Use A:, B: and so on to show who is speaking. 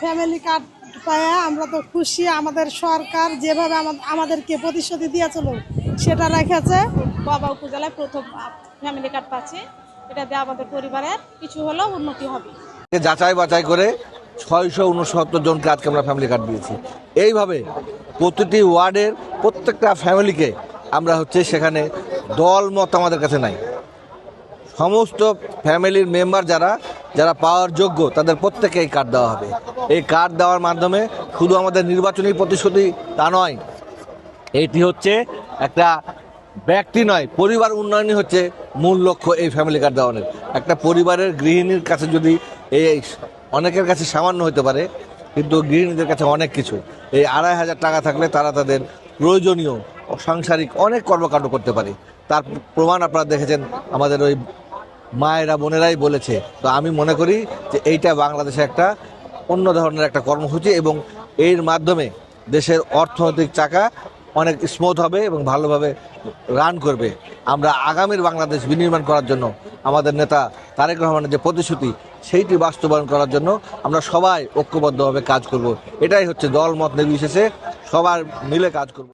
A: Family card পায়া আমরা তো খুশি। আমাদের সরকার যেভাবে আমাদেরকে প্রতিশ্রুতি দিয়েছিল সেটা রেখেছে।
B: বাবা উপজেলায় প্রথম ফ্যামিলি কার্ড পাচ্ছে, এটা দিয়ে আমাদের পরিবারের কিছু হলেও উন্নতি হবে।
C: যাচাই বাছাই করে 669 জনকে আজকে আমরা ফ্যামিলি কার্ড দিয়েছি। এইভাবে প্রতিটি ওয়ার্ডের প্রত্যেকটা ফ্যামিলিকে আমরা সেখানে দল মত আমাদের কাছে নাই, সমস্ত ফ্যামিলির মেম্বার যারা পাওয়ার যোগ্য তাদের প্রত্যেকে এই কার্ড দেওয়া হবে। এই কার্ড দেওয়ার মাধ্যমে শুধু আমাদের নির্বাচনী প্রতিশ্রুতি তা নয়, এটি একটা ব্যক্তি নয়, পরিবার উন্নয়নই মূল লক্ষ্য এই ফ্যামিলি কার্ড দেওয়ানোর। একটা পরিবারের গৃহিণীর কাছে যদি এই অনেকের কাছে সামান্য হতে পারে, কিন্তু গৃহিণীদের কাছে অনেক কিছু। এই 2500 টাকা থাকলে তারা তাদের প্রয়োজনীয় সাংসারিক অনেক কর্মকাণ্ড করতে পারে। তার প্রমাণ আপনারা দেখেছেন, আমাদের ওই মায়েরা বোনেরাই বলেছে। তো আমি মনে করি যে এইটা বাংলাদেশে একটা অন্য ধরনের একটা কর্মসূচি এবং এর মাধ্যমে দেশের অর্থনৈতিক চাকা অনেক স্মুথ হবে এবং ভালোভাবে রান করবে। আমরা আগামীর বাংলাদেশ বিনির্মাণ করার জন্য আমাদের নেতা তারেক রহমানের যে প্রতিশ্রুতি সেইটি বাস্তবায়ন করার জন্য আমরা সবাই ঐক্যবদ্ধভাবে কাজ করব। এটাই দল মত নির্বিশেষে সবার মিলে কাজ করব।